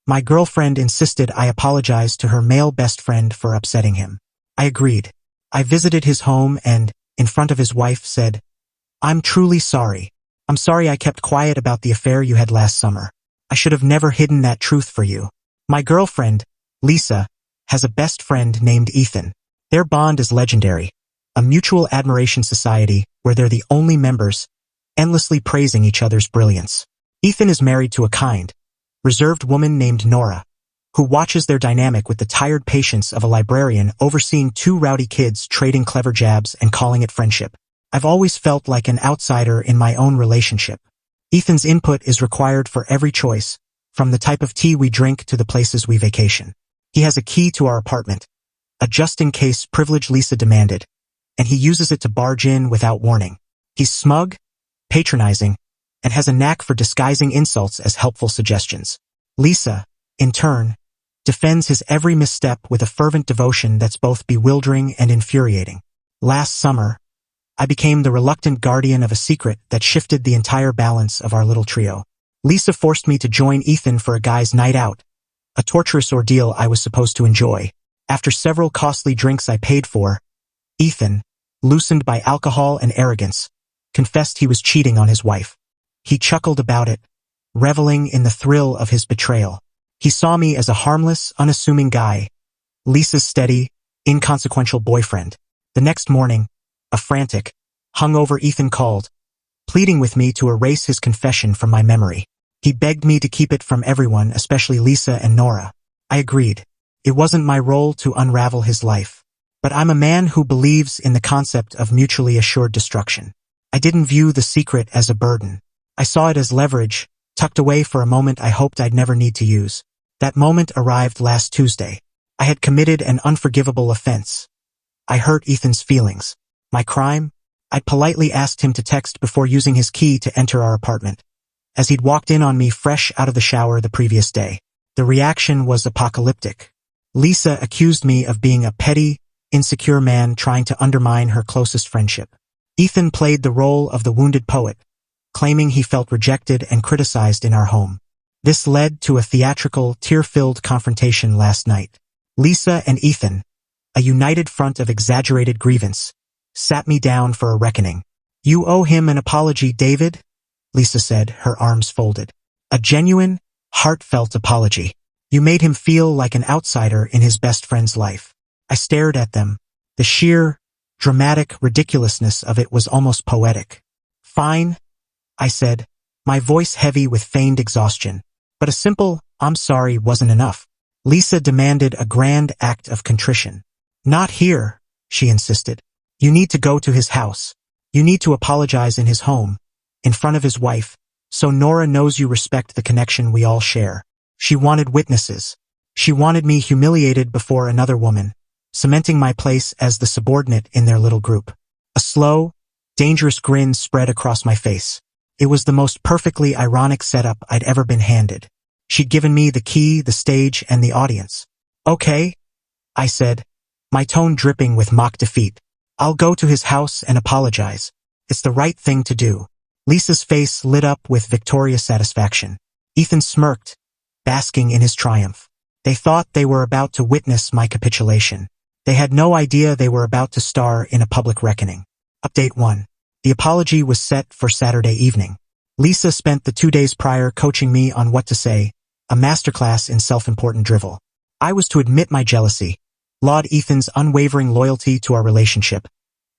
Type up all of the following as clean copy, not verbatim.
My girlfriend insisted I apologize to her male best friend for upsetting him. I agreed. I visited his home and, in front of his wife, said, "I'm truly sorry. I'm sorry I kept quiet about the affair you had last summer. I should have never hidden that truth for you." My girlfriend, Lisa, has a best friend named Ethan. Their bond is legendary, a mutual admiration society where they're the only members, endlessly praising each other's brilliance. Ethan is married to a kind, reserved woman named Nora, who watches their dynamic with the tired patience of a librarian overseeing two rowdy kids trading clever jabs and calling it friendship. I've always felt like an outsider in my own relationship. Ethan's input is required for every choice, from the type of tea we drink to the places we vacation. He has a key to our apartment, a just-in-case privilege Lisa demanded, and he uses it to barge in without warning. He's smug, patronizing, and has a knack for disguising insults as helpful suggestions. Lisa, in turn, defends his every misstep with a fervent devotion that's both bewildering and infuriating. Last summer, I became the reluctant guardian of a secret that shifted the entire balance of our little trio. Lisa forced me to join Ethan for a guy's night out, a torturous ordeal I was supposed to enjoy. After several costly drinks I paid for, Ethan, loosened by alcohol and arrogance, confessed he was cheating on his wife. He chuckled about it, reveling in the thrill of his betrayal. He saw me as a harmless, unassuming guy, Lisa's steady, inconsequential boyfriend. The next morning, a frantic, hungover Ethan called, pleading with me to erase his confession from my memory. He begged me to keep it from everyone, especially Lisa and Nora. I agreed. It wasn't my role to unravel his life. But I'm a man who believes in the concept of mutually assured destruction. I didn't view the secret as a burden. I saw it as leverage, tucked away for a moment I hoped I'd never need to use. That moment arrived last Tuesday. I had committed an unforgivable offense. I hurt Ethan's feelings. My crime? I'd politely asked him to text before using his key to enter our apartment, as he'd walked in on me fresh out of the shower the previous day. The reaction was apocalyptic. Lisa accused me of being a petty, insecure man trying to undermine her closest friendship. Ethan played the role of the wounded poet, claiming he felt rejected and criticized in our home. This led to a theatrical, tear-filled confrontation last night. Lisa and Ethan, a united front of exaggerated grievance, sat me down for a reckoning. "You owe him an apology, David," Lisa said, her arms folded. "A genuine, heartfelt apology. You made him feel like an outsider in his best friend's life." I stared at them. The sheer, dramatic ridiculousness of it was almost poetic. "Fine," I said, my voice heavy with feigned exhaustion. But a simple, "I'm sorry" wasn't enough. Lisa demanded a grand act of contrition. "Not here," she insisted. "You need to go to his house. You need to apologize in his home, in front of his wife, so Nora knows you respect the connection we all share." She wanted witnesses. She wanted me humiliated before another woman, cementing my place as the subordinate in their little group. A slow, dangerous grin spread across my face. It was the most perfectly ironic setup I'd ever been handed. She'd given me the key, the stage, and the audience. "Okay," I said, my tone dripping with mock defeat. "I'll go to his house and apologize. It's the right thing to do." Lisa's face lit up with victorious satisfaction. Ethan smirked, basking in his triumph. They thought they were about to witness my capitulation. They had no idea they were about to star in a public reckoning. Update 1. The apology was set for Saturday evening. Lisa spent the 2 days prior coaching me on what to say, a masterclass in self-important drivel. I was to admit my jealousy, laud Ethan's unwavering loyalty to our relationship,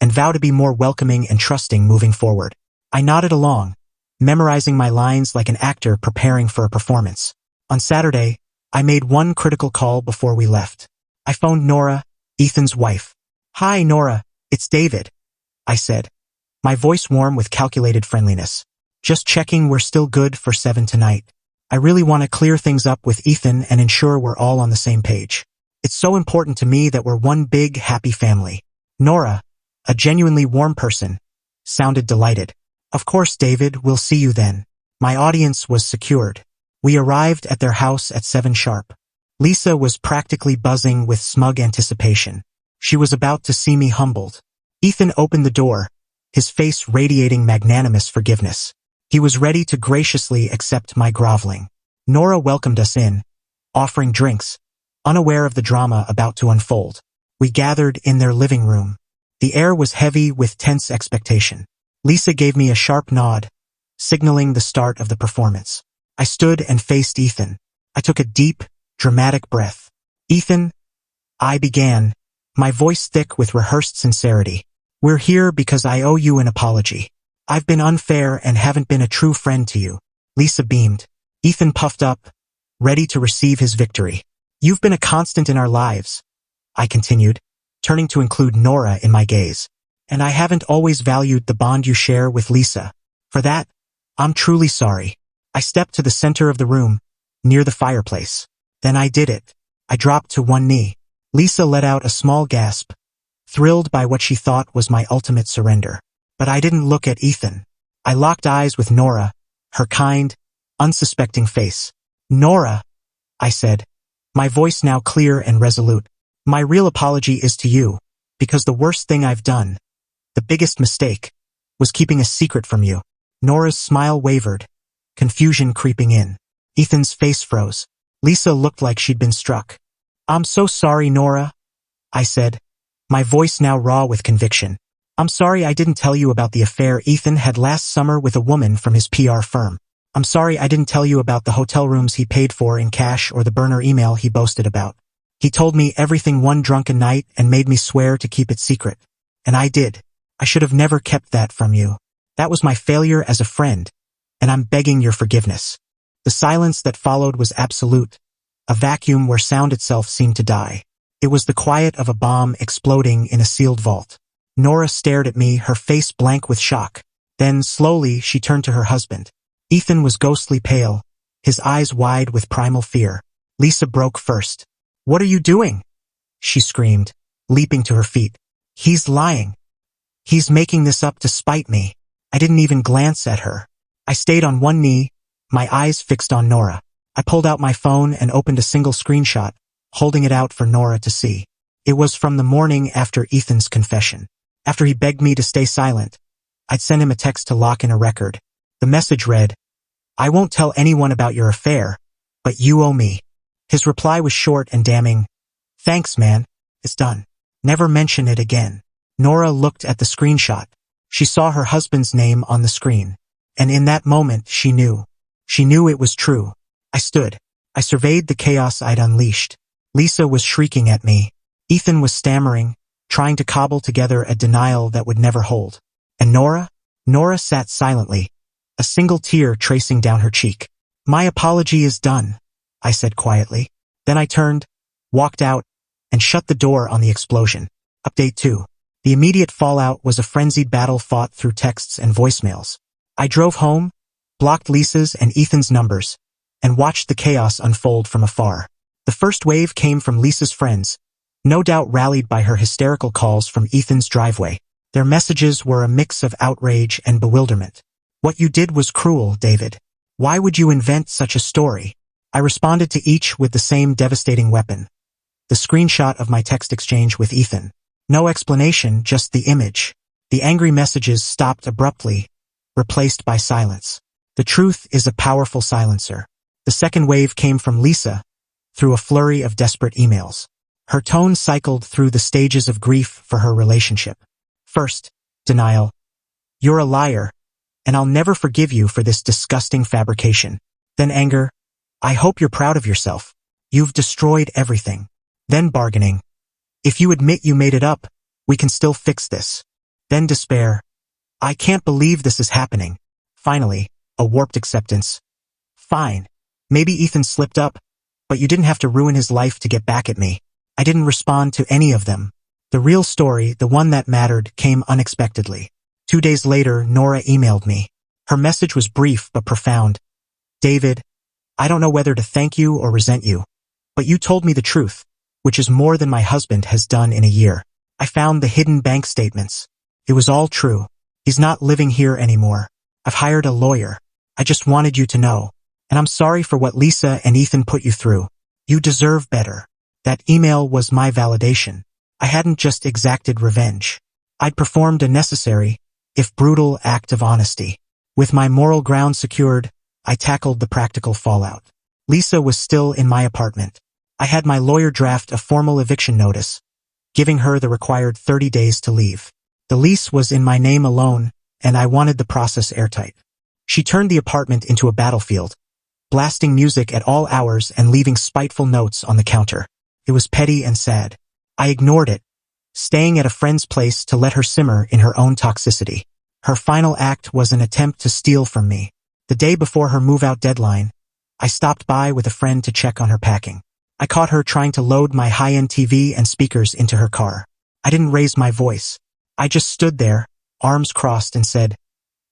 and vow to be more welcoming and trusting moving forward. I nodded along, memorizing my lines like an actor preparing for a performance. On Saturday, I made one critical call before we left. I phoned Nora, Ethan's wife. "Hi, Nora, it's David," I said, my voice warm with calculated friendliness. "Just checking we're still good for 7 tonight. I really want to clear things up with Ethan and ensure we're all on the same page. It's so important to me that we're one big, happy family." Nora, a genuinely warm person, sounded delighted. "Of course, David, we'll see you then." My audience was secured. We arrived at their house at 7 sharp. Lisa was practically buzzing with smug anticipation. She was about to see me humbled. Ethan opened the door, his face radiating magnanimous forgiveness. He was ready to graciously accept my groveling. Nora welcomed us in, offering drinks, unaware of the drama about to unfold. We gathered in their living room. The air was heavy with tense expectation. Lisa gave me a sharp nod, signaling the start of the performance. I stood and faced Ethan. I took a deep, dramatic breath. "Ethan," I began, my voice thick with rehearsed sincerity. "We're here because I owe you an apology. I've been unfair and haven't been a true friend to you." Lisa beamed. Ethan puffed up, ready to receive his victory. "You've been a constant in our lives," I continued, turning to include Nora in my gaze. "And I haven't always valued the bond you share with Lisa. For that, I'm truly sorry." I stepped to the center of the room, near the fireplace. Then I did it. I dropped to one knee. Lisa let out a small gasp, thrilled by what she thought was my ultimate surrender. But I didn't look at Ethan. I locked eyes with Nora, her kind, unsuspecting face. "Nora," I said, my voice now clear and resolute. "My real apology is to you, because the worst thing I've done, the biggest mistake, was keeping a secret from you." Nora's smile wavered, confusion creeping in. Ethan's face froze. Lisa looked like she'd been struck. "I'm so sorry, Nora," I said, my voice now raw with conviction. "I'm sorry I didn't tell you about the affair Ethan had last summer with a woman from his PR firm. I'm sorry I didn't tell you about the hotel rooms he paid for in cash or the burner email he boasted about. He told me everything one drunken night and made me swear to keep it secret. And I did. I should have never kept that from you. That was my failure as a friend, and I'm begging your forgiveness." The silence that followed was absolute, a vacuum where sound itself seemed to die. It was the quiet of a bomb exploding in a sealed vault. Nora stared at me, her face blank with shock. Then, slowly, she turned to her husband. Ethan was ghostly pale, his eyes wide with primal fear. Lisa broke first. "What are you doing?" she screamed, leaping to her feet. "He's lying. He's making this up to spite me." I didn't even glance at her. I stayed on one knee, my eyes fixed on Nora. I pulled out my phone and opened a single screenshot, holding it out for Nora to see. It was from the morning after Ethan's confession. After he begged me to stay silent, I'd sent him a text to lock in a record. The message read, "I won't tell anyone about your affair, but you owe me." His reply was short and damning. "Thanks, man. It's done. Never mention it again." Nora looked at the screenshot. She saw her husband's name on the screen. And in that moment, she knew. She knew it was true. I stood. I surveyed the chaos I'd unleashed. Lisa was shrieking at me. Ethan was stammering, trying to cobble together a denial that would never hold. And Nora? Nora sat silently, a single tear tracing down her cheek. "My apology is done," I said quietly. Then I turned, walked out, and shut the door on the explosion. Update 2. The immediate fallout was a frenzied battle fought through texts and voicemails. I drove home, blocked Lisa's and Ethan's numbers, and watched the chaos unfold from afar. The first wave came from Lisa's friends, no doubt rallied by her hysterical calls from Ethan's driveway. Their messages were a mix of outrage and bewilderment. "What you did was cruel, David. Why would you invent such a story?" I responded to each with the same devastating weapon. The screenshot of my text exchange with Ethan. No explanation, just the image. The angry messages stopped abruptly, replaced by silence. The truth is a powerful silencer. The second wave came from Lisa, through a flurry of desperate emails. Her tone cycled through the stages of grief for her relationship. First, denial. "You're a liar, and I'll never forgive you for this disgusting fabrication." Then anger. "I hope you're proud of yourself. You've destroyed everything." Then bargaining. "If you admit you made it up, we can still fix this." Then despair. "I can't believe this is happening." Finally, a warped acceptance. "Fine. Maybe Ethan slipped up, but you didn't have to ruin his life to get back at me." I didn't respond to any of them. The real story, the one that mattered, came unexpectedly. 2 days later, Nora emailed me. Her message was brief but profound. "David, I don't know whether to thank you or resent you, but you told me the truth, which is more than my husband has done in a year. I found the hidden bank statements. It was all true. He's not living here anymore. I've hired a lawyer. I just wanted you to know. And I'm sorry for what Lisa and Ethan put you through. You deserve better." That email was my validation. I hadn't just exacted revenge. I'd performed a necessary, if brutal, act of honesty. With my moral ground secured, I tackled the practical fallout. Lisa was still in my apartment. I had my lawyer draft a formal eviction notice, giving her the required 30 days to leave. The lease was in my name alone, and I wanted the process airtight. She turned the apartment into a battlefield, blasting music at all hours and leaving spiteful notes on the counter. It was petty and sad. I ignored it, staying at a friend's place to let her simmer in her own toxicity. Her final act was an attempt to steal from me. The day before her move-out deadline, I stopped by with a friend to check on her packing. I caught her trying to load my high-end TV and speakers into her car. I didn't raise my voice. I just stood there, arms crossed, and said,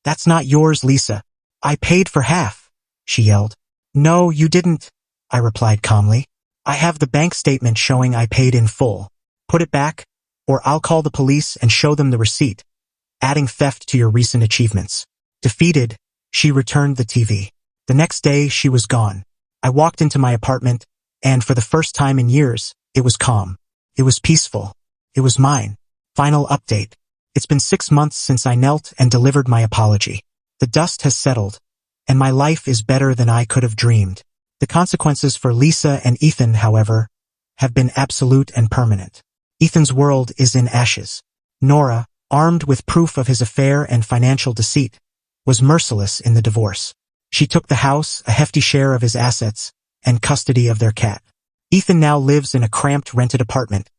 "That's not yours, Lisa. I paid for half," she yelled. "No, you didn't," I replied calmly. "I have the bank statement showing I paid in full. Put it back, or I'll call the police and show them the receipt, adding theft to your recent achievements." Defeated, she returned the TV. The next day, she was gone. I walked into my apartment, and for the first time in years, it was calm. It was peaceful. It was mine. Final update. It's been 6 months since I knelt and delivered my apology. The dust has settled, and my life is better than I could have dreamed. The consequences for Lisa and Ethan, however, have been absolute and permanent. Ethan's world is in ashes. Nora, armed with proof of his affair and financial deceit, was merciless in the divorce. She took the house, a hefty share of his assets, and custody of their cat. Ethan now lives in a cramped rented apartment,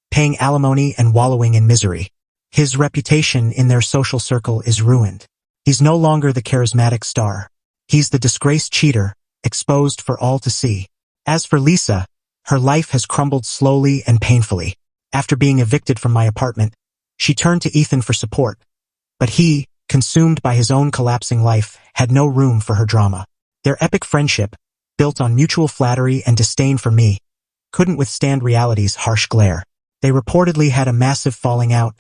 paying alimony and wallowing in misery. His reputation in their social circle is ruined. He's no longer the charismatic star. He's the disgraced cheater, exposed for all to see. As for Lisa, her life has crumbled slowly and painfully. After being evicted from my apartment, she turned to Ethan for support, but he, consumed by his own collapsing life, had no room for her drama. Their epic friendship, built on mutual flattery and disdain for me, couldn't withstand reality's harsh glare. They reportedly had a massive falling out,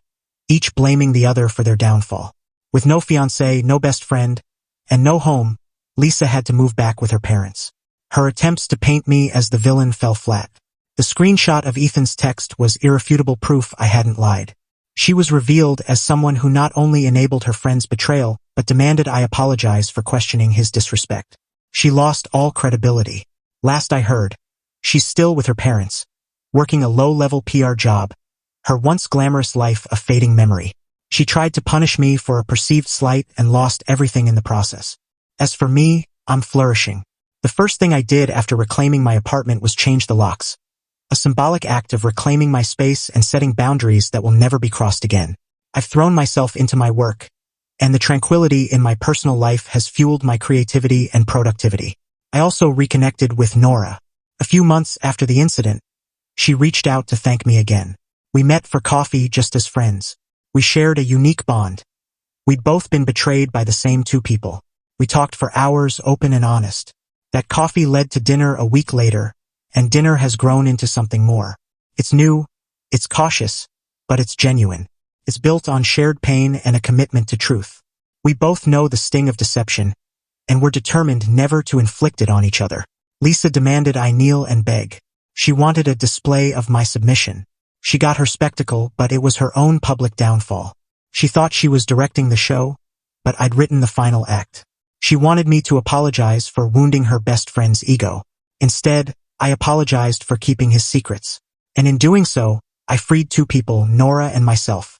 each blaming the other for their downfall. With no fiancé, no best friend, and no home, Lisa had to move back with her parents. Her attempts to paint me as the villain fell flat. The screenshot of Ethan's text was irrefutable proof I hadn't lied. She was revealed as someone who not only enabled her friend's betrayal, but demanded I apologize for questioning his disrespect. She lost all credibility. Last I heard, she's still with her parents, working a low-level PR job, her once glamorous life a fading memory. She tried to punish me for a perceived slight and lost everything in the process. As for me, I'm flourishing. The first thing I did after reclaiming my apartment was change the locks. A symbolic act of reclaiming my space and setting boundaries that will never be crossed again. I've thrown myself into my work, and the tranquility in my personal life has fueled my creativity and productivity. I also reconnected with Nora. A few months after the incident, she reached out to thank me again. We met for coffee just as friends. We shared a unique bond. We'd both been betrayed by the same two people. We talked for hours, open and honest. That coffee led to dinner a week later, and dinner has grown into something more. It's new, it's cautious, but it's genuine. It's built on shared pain and a commitment to truth. We both know the sting of deception, and we're determined never to inflict it on each other. Lisa demanded I kneel and beg. She wanted a display of my submission. She got her spectacle, but it was her own public downfall. She thought she was directing the show, but I'd written the final act. She wanted me to apologize for wounding her best friend's ego. Instead, I apologized for keeping his secrets. And in doing so, I freed two people, Nora and myself.